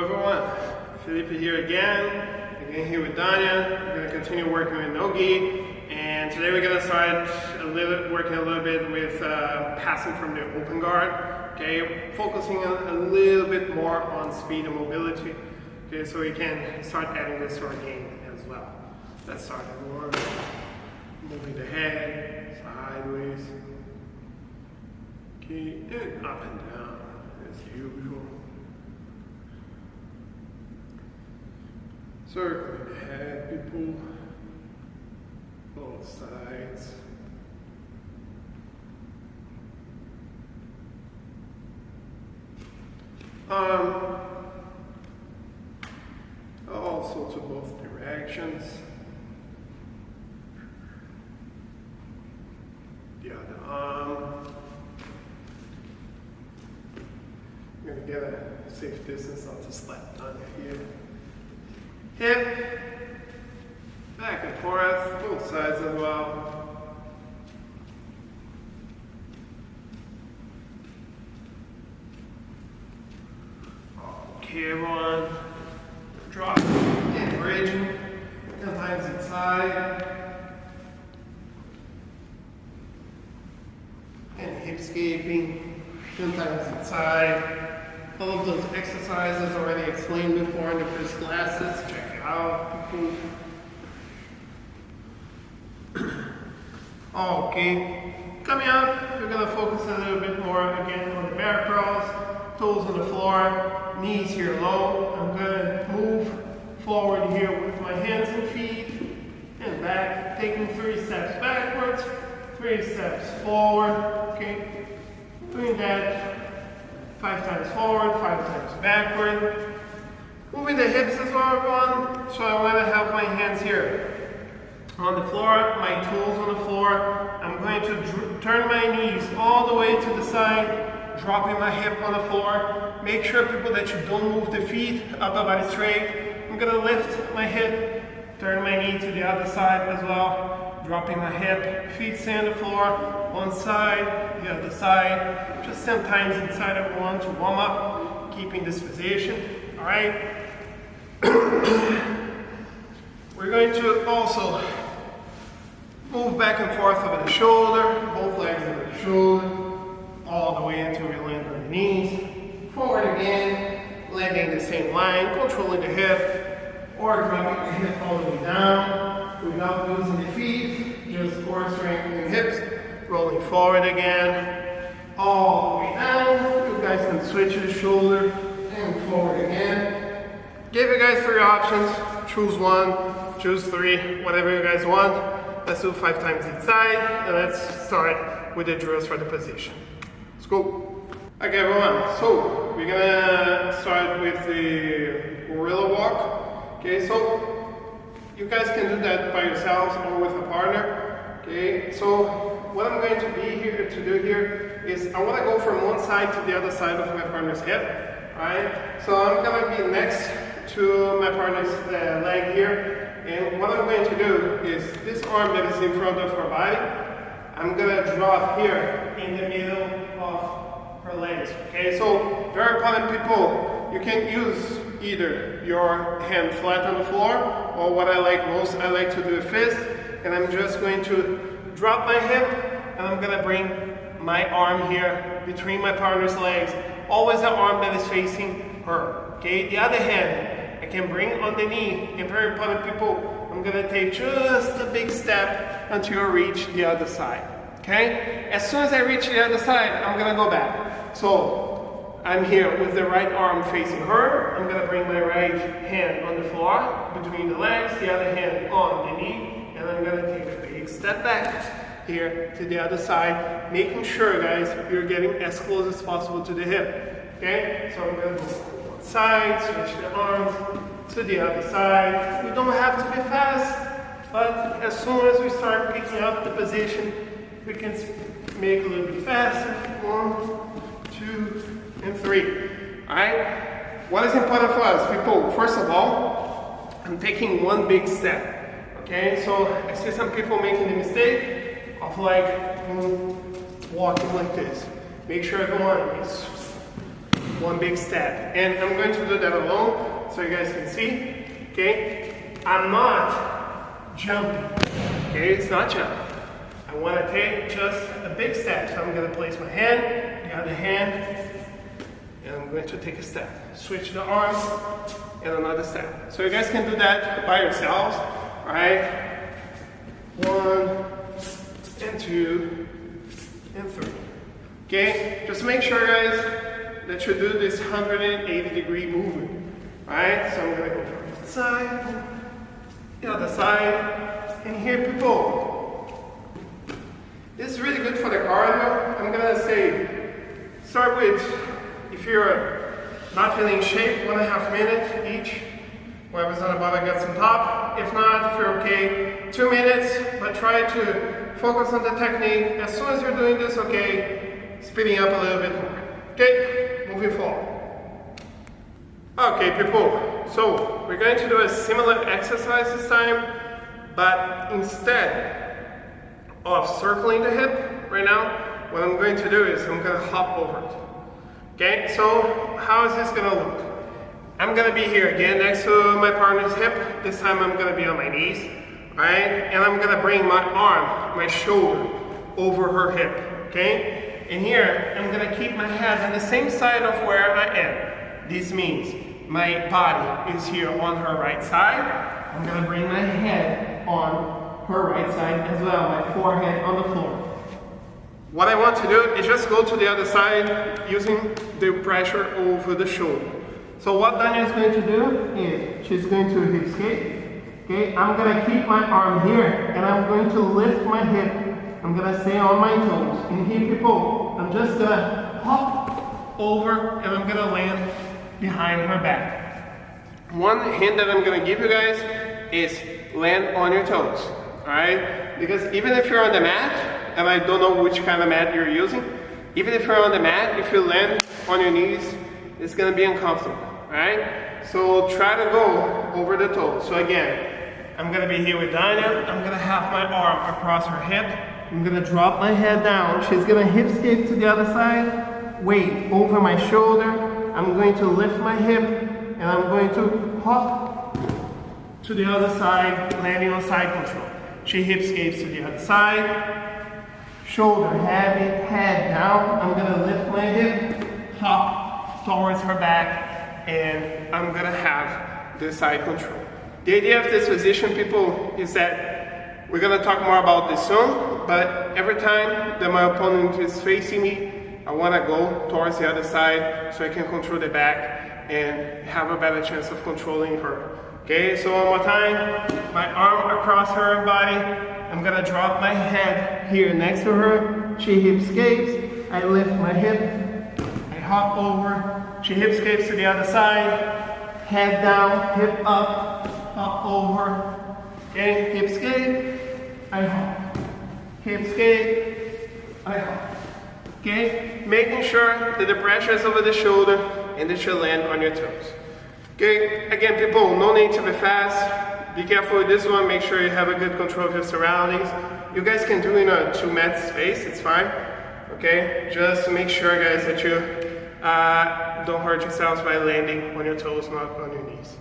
Hello everyone, Felipe here again here with Danya. We're going to continue working with no-gi, and today we're going to start working a little bit with passing from the open guard, okay, focusing a little bit more on speed and mobility, okay, so we can start adding this to our game as well. Let's start everyone, moving the head, sideways, okay, and up and down as usual. Circling the head, people, both sides. Also to both directions. The other arm. I'm going to get a safe distance, I'll just slap down here. Hip, back and forth, both sides as well. Okay, everyone, drop and bridging, sometimes inside, and hip escaping, sometimes inside. All of those exercises already explained before in the first classes. Check it out, people. Okay, coming up, we're gonna focus a little bit more again on the bear crawls, toes on the floor, knees here low. I'm gonna move forward here with my hands and feet, and back, taking 3 steps backwards, 3 steps forward. Okay, doing that 5 times forward, 5 times backward. Moving the hips as well, everyone. So I'm going to have my hands here on the floor, my toes on the floor. I'm going to turn my knees all the way to the side, dropping my hip on the floor. Make sure, people, that you don't move the feet, upper body straight. I'm going to lift my hip, turn my knee to the other side as well, dropping my hip, feet stay on the floor, one side, the other side, just 10 times inside everyone to warm up, keeping this position, all right? We're going to also move back and forth over the shoulder, both legs over the shoulder, all the way until we land on the knees, forward again, landing in the same line, controlling the hip, or dropping the hip all the way down, without losing the feet, just core strengthening hips, rolling forward again, all the way down. You guys can switch the shoulder and forward again. Give you guys 3 options, choose 1, choose 3, whatever you guys want. Let's do 5 times each side, and let's start with the drills for the position. Let's go. Okay everyone, so we're gonna start with the gorilla walk. Okay, so you guys can do that by yourselves or with a partner. Okay, so what I'm going to do here is I want to go from one side to the other side of my partner's hip. Alright, so I'm going to be next to my partner's leg here, and what I'm going to do is this arm that is in front of her body, I'm going to drop here in the middle of her legs. Okay, so very important, people, you can use either your hand flat on the floor, or what I like most, I like to do a fist, and I'm just going to drop my hip, and I'm going to bring my arm here between my partner's legs, always the arm that is facing her. Okay, the other hand, I can bring on the knee, and very important, people, I'm going to take just a big step until I reach the other side. Okay, as soon as I reach the other side, I'm going to go back. So I'm here with the right arm facing her. I'm going to bring my right hand on the floor between the legs, the other hand on the knee, and I'm going to take a big step back here to the other side, making sure, guys, you're getting as close as possible to the hip. Okay, so I'm going to go one side, switch the arms to the other side. We don't have to be fast, but as soon as we start picking up the position, we can make a little bit faster. 1, 2, and 3. Alright? What is important for us, people? First of all, I'm taking one big step. Okay, so I see some people making the mistake of like walking like this. Make sure everyone is one big step. And I'm going to do that alone so you guys can see, okay? I'm not jumping, okay? It's not jumping. I want to take just a big step. So I'm going to place my hand, the other hand, and I'm going to take a step. Switch the arms, and another step. So you guys can do that by yourselves, all right? 1, and 2, and 3. Okay? Just make sure, guys, that you do this 180-degree movement. All right? So I'm going to go from the side, the other side, and here, people. This is really good for the cardio. I'm going to say, start with, if you're not feeling in shape, 1.5 minutes each. Whoever's on the bottom gets on top. If not, if you're okay, 2 minutes, but try to focus on the technique. As soon as you're doing this, okay, speeding up a little bit more. Okay, moving forward. Okay, people, so we're going to do a similar exercise this time, but instead of circling the hip right now, what I'm going to do is I'm going to hop over it. Okay, so how is this going to look? I'm going to be here again next to my partner's hip. This time I'm going to be on my knees, right? And I'm going to bring my arm, my shoulder, over her hip, okay? And here, I'm going to keep my head on the same side of where I am. This means my body is here on her right side. I'm going to bring my head on her right side as well, my forehead on the floor. What I want to do is just go to the other side using the pressure over the shoulder. So what Dania is going to do is she's going to hip skate. Okay, I'm going to keep my arm here and I'm going to lift my hip. I'm going to stay on my toes. And here, people, I'm just going to hop over and I'm going to land behind her back. One hint that I'm going to give you guys is land on your toes. Alright? Because even if you're on the mat, and I don't know which kind of mat you're using, even if you're on the mat, if you land on your knees, it's going to be uncomfortable. Alright? So try to go over the toes. So again, I'm going to be here with Dania. I'm going to have my arm across her hip. I'm going to drop my head down. She's going to hip skate to the other side. Weight over my shoulder. I'm going to lift my hip. And I'm going to hop to the other side, landing on side control. She hip skates to the other side. Shoulder heavy, head down. I'm going to lift my hip, hop towards her back, and I'm going to have the side control. The idea of this position, people, is that we're going to talk more about this soon, but every time that my opponent is facing me, I want to go towards the other side so I can control the back and have a better chance of controlling her. Okay, so one more time, my arm across her body. I'm going to drop my head here next to her. She hip skates. I lift my hip. I hop over. She hip skates to the other side. Head down, hip up, hop over. Okay, hip skate. I hop. Hip skate. I hop. Okay, making sure that the pressure is over the shoulder and that you land on your toes. Okay, again, people, no need to be fast. Be careful with this one. Make sure you have a good control of your surroundings. You guys can do in a 2-mat space, it's fine. Okay, just make sure, guys, that you don't hurt yourselves by landing on your toes, not on your knees.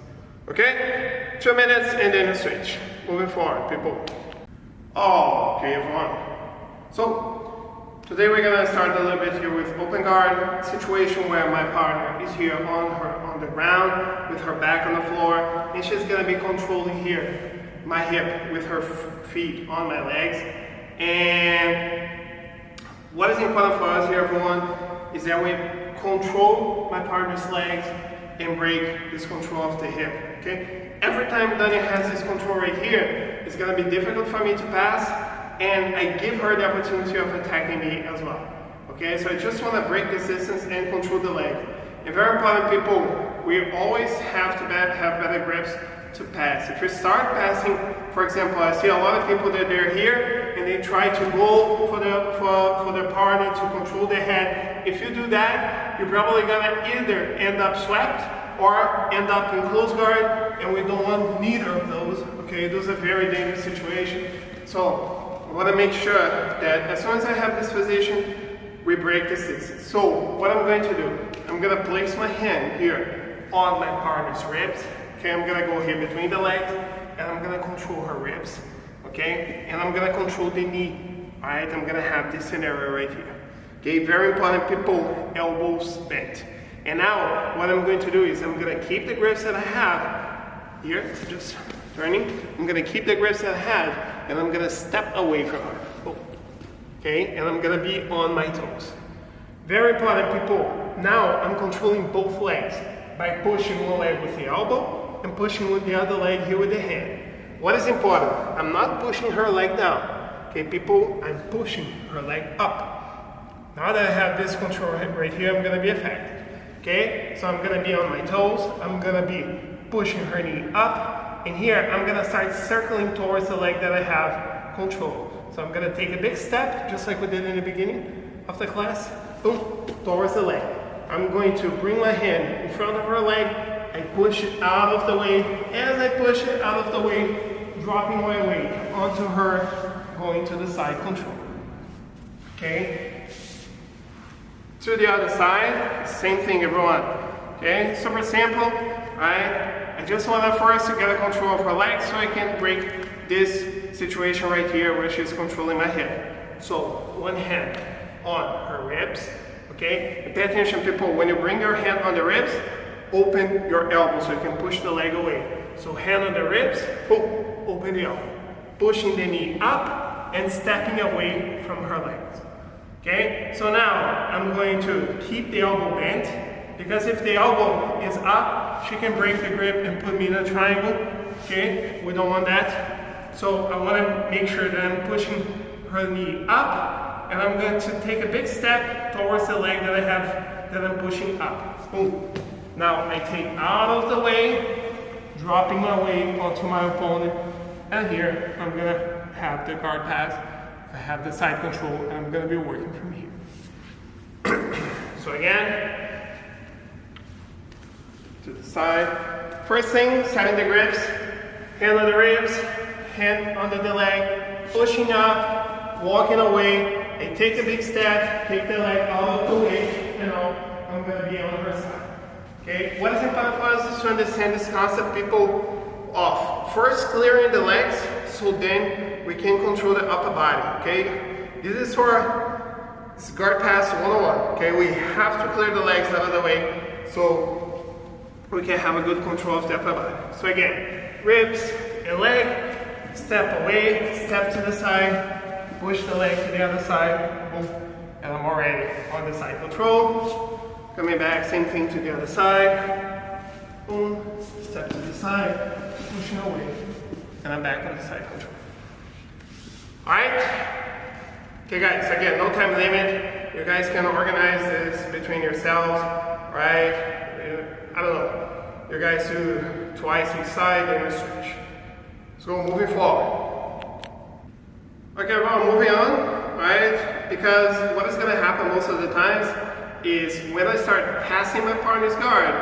Okay, 2 minutes and then you switch. Moving forward, people. Oh, okay, everyone. So, today we're going to start a little bit here with open guard situation where my partner is here on the ground with her back on the floor, and she's going to be controlling here my hip with her feet on my legs. And what is important for us here, everyone, is that we control my partner's legs and break this control of the hip. Okay? Every time Dania has this control right here, it's going to be difficult for me to pass, and I give her the opportunity of attacking me as well. Okay, so I just want to break this distance and control the leg. And very important, people, we always have to have better grips to pass. If you start passing, for example, I see a lot of people that they're here and they try to go for their partner to control their head. If you do that, you're probably gonna either end up swept or end up in close guard, and we don't want neither of those. Okay, those are very dangerous situations. So I want to make sure that as soon as I have this position, we break this distance. So what I'm going to do, I'm going to place my hand here on my partner's ribs. Okay, I'm going to go here between the legs, and I'm going to control her ribs. Okay, and I'm going to control the knee. All right, I'm going to have this scenario right here. Okay, very important, people, elbows bent. And now what I'm going to do is I'm going to keep the grips that I have here, just turning. I'm going to keep the grips that I have, and I'm going to step away from her. Oh. Okay, and I'm going to be on my toes. Very important, people. Now I'm controlling both legs by pushing one leg with the elbow and pushing with the other leg here with the hand. What is important? I'm not pushing her leg down. Okay, people, I'm pushing her leg up. Now that I have this control right here, I'm going to be effective. Okay, so I'm going to be on my toes. I'm going to be pushing her knee up. And here, I'm going to start circling towards the leg that I have control. So I'm going to take a big step, just like we did in the beginning of the class. Boom, towards the leg. I'm going to bring my hand in front of her leg. I push it out of the way. As I push it out of the way, dropping my weight onto her, going to the side control. Okay? To the other side, same thing, everyone. Okay? Super simple, right? I just want to first to get a control of her legs so I can break this situation right here where she's controlling my head. So, one hand on her ribs, okay? Pay attention, people, when you bring your hand on the ribs, open your elbow so you can push the leg away. So, hand on the ribs, boom, open the elbow. Pushing the knee up and stepping away from her legs. Okay? So now, I'm going to keep the elbow bent, because if the elbow is up, she can break the grip and put me in a triangle. Okay? We don't want that. So I want to make sure that I'm pushing her knee up, and I'm going to take a big step towards the leg that I have, that I'm pushing up. Boom. Now I take out of the way, dropping my weight onto my opponent, and here I'm going to have the guard pass, I have the side control, and I'm going to be working from here. So again, to the side. First thing, setting the grips, hand on the ribs, hand under the leg, pushing up, walking away. I take a big step, take the leg out of the way, and now I'm going to be on her side. Okay, what is important for us is to understand this concept, people, of first clearing the legs, so then we can control the upper body. Okay, this is for guard pass 101. Okay, we have to clear the legs out of the way so we can have a good control of the upper body. So again, ribs and leg, step away, step to the side, push the leg to the other side, boom, and I'm already on the side control. Coming back, same thing to the other side, boom, step to the side, pushing away, and I'm back on the side control. Alright? Okay guys, again, no time limit. You guys can organize this between yourselves, right? I don't know. You guys do twice each side, then you switch. So moving forward. Okay, well, moving on, right? Because what is going to happen most of the times is when I start passing my partner's guard,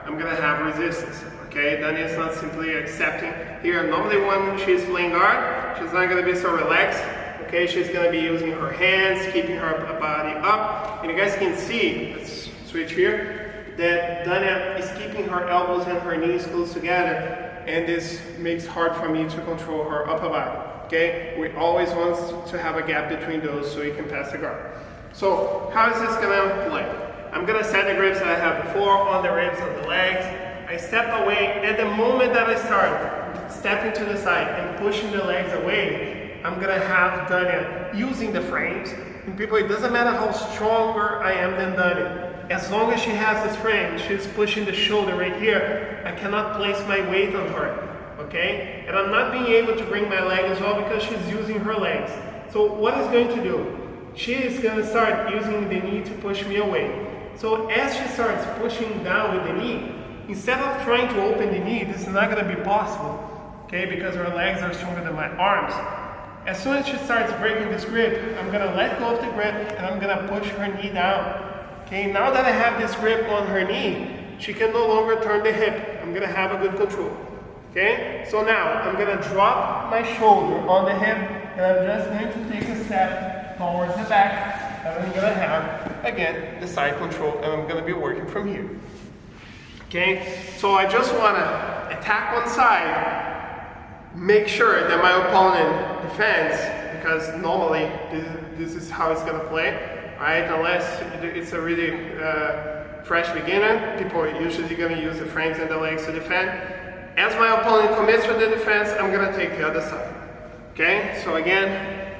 I'm going to have resistance, okay? Then it's not simply accepting. Here, normally when she's playing guard, she's not going to be so relaxed, okay? She's going to be using her hands, keeping her body up. And you guys can see, let's switch here, that Dania is keeping her elbows and her knees close together. And this makes it hard for me to control her upper body, okay? We always want to have a gap between those so you can pass the guard. So, how is this gonna play? I'm gonna set the grips that I had before on the ribs, on the legs. I step away. At the moment that I start stepping to the side and pushing the legs away, I'm gonna have Dania using the frames. And people, it doesn't matter how stronger I am than Dania. As long as she has this frame, she's pushing the shoulder right here, I cannot place my weight on her, okay? And I'm not being able to bring my leg as well because she's using her legs. So what is going to do? She is going to start using the knee to push me away. So as she starts pushing down with the knee, instead of trying to open the knee, this is not going to be possible, okay? Because her legs are stronger than my arms. As soon as she starts breaking this grip, I'm going to let go of the grip and I'm going to push her knee down. Okay, now that I have this grip on her knee, she can no longer turn the hip. I'm gonna have a good control. Okay, so now I'm gonna drop my shoulder on the hip and I'm just going to take a step towards the back and I'm gonna have, again, the side control, and I'm gonna be working from here. Okay, so I just wanna attack one side, make sure that my opponent defends, because normally this is how it's gonna play, right? Unless it's a really fresh beginner, people are usually gonna use the frames and the legs to defend. As my opponent commits with the defense, I'm gonna take the other side. Okay, so again,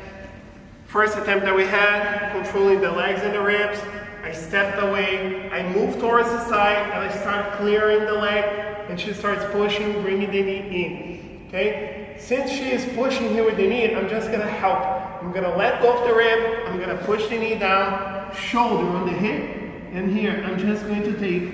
first attempt that we had, controlling the legs and the ribs. I stepped away, I moved towards the side, and I start clearing the leg, and she starts pushing, bringing the knee in. Okay, since she is pushing here with the knee, I'm just gonna help. I'm gonna let go of the rib, I'm gonna push the knee down, shoulder on the hip, and here I'm just going to take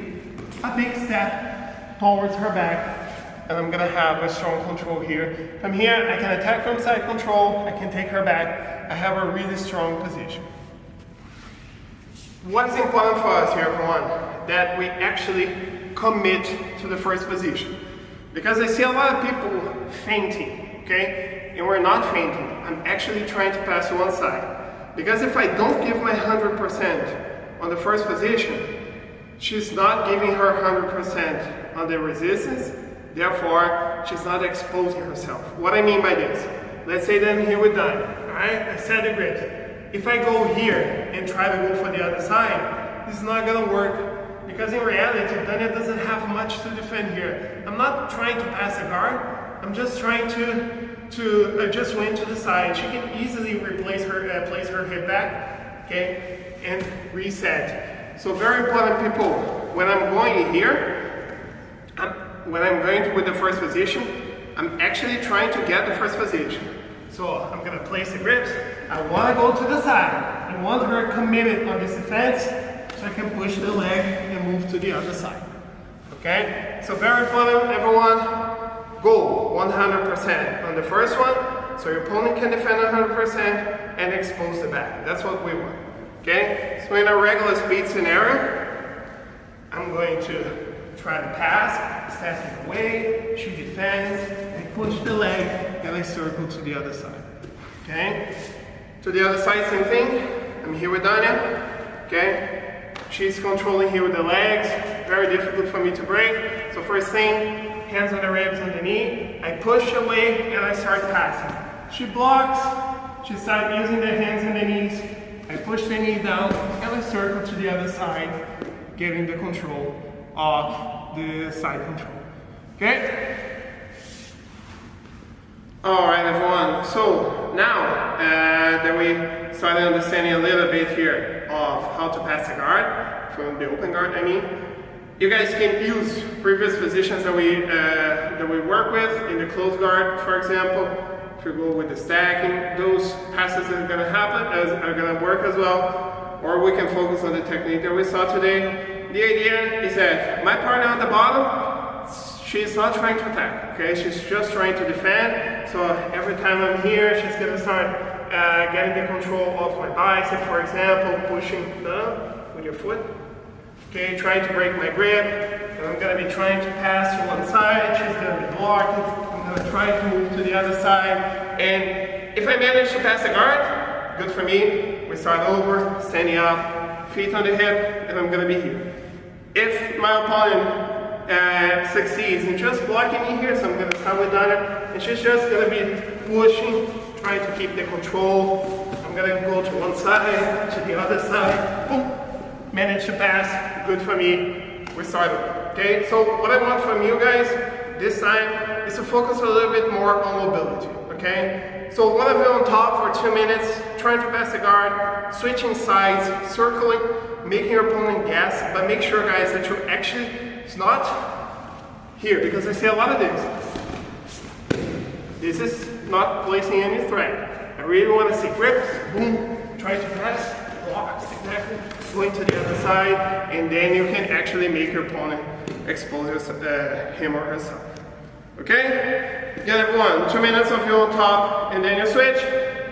a big step towards her back. And I'm gonna have a strong control here. From here, I can attack from side control, I can take her back, I have a really strong position. What is important for us here, everyone, that we actually commit to the first position. Because I see a lot of people fainting, okay? And we're not fainting, I'm actually trying to pass to one side. Because if I don't give my 100% on the first position, she's not giving her 100% on the resistance, therefore, she's not exposing herself. What I mean by this, let's say that I'm here with Danya, alright? I set the grips. If I go here and try to go for the other side, this is not gonna work, because in reality, Danya doesn't have much to defend here. I'm not trying to pass a guard, I'm just trying to just win to the side. She can easily replace her, place her hip back, okay, and reset. So very important, people, when I'm going here, when I'm going with the first position, I'm actually trying to get the first position. So I'm gonna place the grips. I wanna go to the side. I want her committed on this defense, so I can push the leg and move to the other side. Okay? So very important, everyone, go 100% on the first one, so your opponent can defend 100% and expose the back. That's what we want. Okay? So in a regular speed scenario, I'm going to try to pass, stepping away, she defends, I push the leg, and I circle to the other side. Okay? To the other side, same thing. I'm here with Danya. Okay? She's controlling here with the legs. Very difficult for me to break. So first thing, hands on the ribs and the knee. I push away and I start passing. She blocks. She starts using the hands and the knees. I push the knee down and I circle to the other side, getting the control of the side control. Okay? Alright, everyone. So now that we started understanding a little bit here of how to pass a guard, from the open guard, I mean, you guys can use previous positions that we work with in the closed guard, for example. If you go with the stacking, those passes are going to happen, are going to work as well. Or we can focus on the technique that we saw today. The idea is that my partner on the bottom, she's not trying to attack, okay? She's just trying to defend. So every time I'm here, she's gonna start getting the control of my bicep, for example, pushing down with your foot. Okay, trying to break my grip. And I'm gonna be trying to pass to one side. She's gonna be blocking. I'm gonna try to move to the other side. And if I manage to pass the guard, good for me. We start over, standing up, feet on the hip, and I'm gonna be here. If my opponent succeeds in just blocking me here, so I'm going to start with Danya, and she's just going to be pushing, trying to keep the control. I'm going to go to one side, to the other side, boom, manage to pass, good for me, we start over. Okay, so what I want from you guys this time is to focus a little bit more on mobility, okay? So one of you on top for 2 minutes, trying to pass the guard, switching sides, circling, making your opponent guess, but make sure, guys, that you're actually, it's not here, because I see a lot of this. This is not placing any threat. I really want to see grips, boom, try to pass, blocks, exactly, going to the other side, and then you can actually make your opponent expose him or herself. Okay? Again, everyone, 2 minutes of you on top, and then you switch,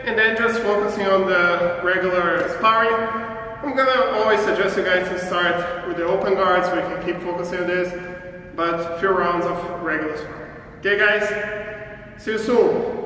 and then just focusing on the regular sparring. I'm gonna always suggest you guys to start with the open guards so we can keep focusing on this, but a few rounds of regular sparring. Okay, guys? See you soon.